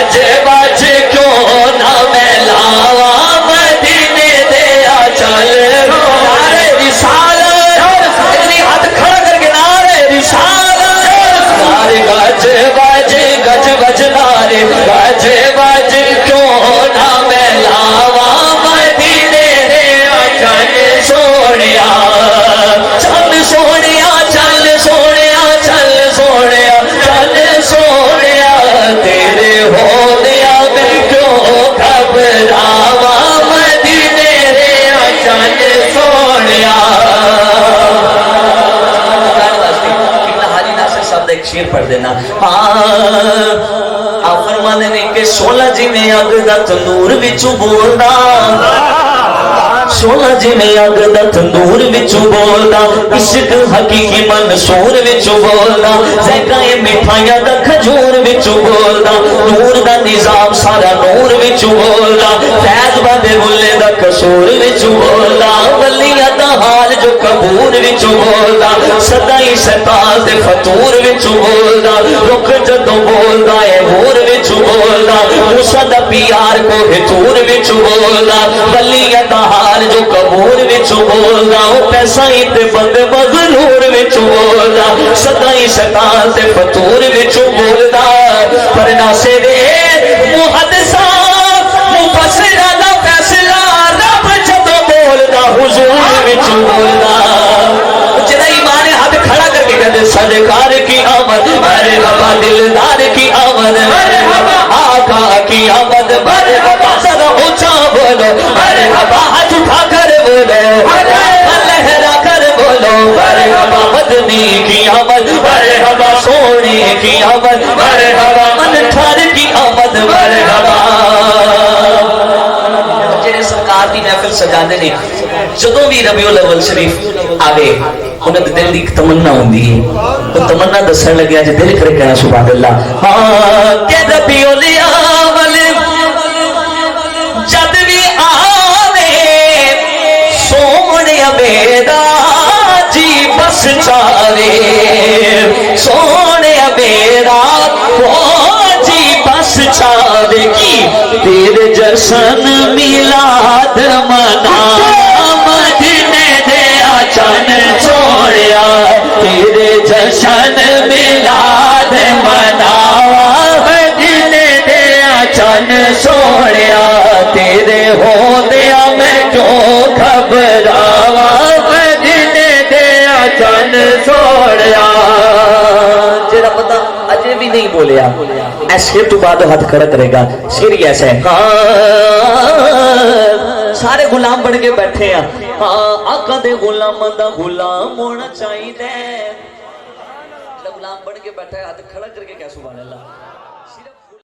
گج بج کیوں نہ میں لاوا مدینے دیا چل رو نعرے رسالت ہاتھ کھڑا کر کے نعرے رسالت نعرے گج بج نعرے گج بج کیوں نہ میں لاوا مدینے دیا چل سونیا چل سونیا چل سونیا چل سونیا چل سونیا تیرے ہو دیا میں کیوں گھبراوا مدینے دیا چل سونیا حاجی ناصر صاحب کا ایک شعر پڑھ دینا آپ فرمانے نے کہ سولہ جی میں اگ دا تندور وچوں بولدا سونا جی میں اگ دا تندور وچوں بولدا عشق حقیقی منصور وچوں بولدا ذائقہ مٹھائیاں دا کھجور وچوں بولدا نور دا نظام سارا نور وچوں بولدا فیض بابے بلے دا قصور وچوں بولدا ولیاں دا حال جو قبور وچوں بولدا سدائی ستاز دے فطور وچوں بولدا رخ جدوں بولدا اے ہور وچوں بولدا موسیٰ دا پیار کو ہتور وچوں بولدا ولیاں دا حال جو قبور وچوں بولدا او پیسہ ہی تے بند مغرور وچوں بولدا سدائی شیطان تے فطور وچوں بولدا پر ناسے دے محدثاں مفسراں دا فیصلہ رب جدوں بولدا حضور وچوں بولدا جڑا ایمان ہاتھ کھڑا کر کے کہتے سرکار کی آمد مرحبا دلدار کی آمد مرحبا آقا کی آمد مرحبا ذرا اونچا بولو مرحبا ہاتھ اٹھا کر بولو لہرا کر بولو مرحبا مدنی کی آمد مرحبا سونے کی آمد مرحبا من ٹھار کی آمد مرحبا جنہیں سرکار دی محفل سجا دے نے جدوں بھی ربیع الاول شریف آگے انہیں دل دی تمنا ہوندی ہے وہ تمنا دسن لگیا جی دل کرے کہنا سبحان اللہ ہاں کہ ربیع الاول جد بھی آوے سونے بیدا جی بس چاوے سونے بیدا جی بس چاوے کی تیرے جشن میلاد منا مدینے دیا چن چھوڑیا تیرے جشن میلاد مناوا مدینے دیا چن چھوڑیا تیرے ہو دیا میں کیوں گھبراوا مدینے دیا چن چھوڑیا جڑا پتہ اجے بھی نہیں بولیا ایسے تو بعد ہاتھ کھڑا کرے گا شعر ہی ایسا ہے سارے غلام بن کے بیٹھے ہیں آقا دے غلام دا غلام ہونا چاہیے غلام بن کے بیٹھا ہے ہاتھ کھڑا کر کے کیا سبحان اللہ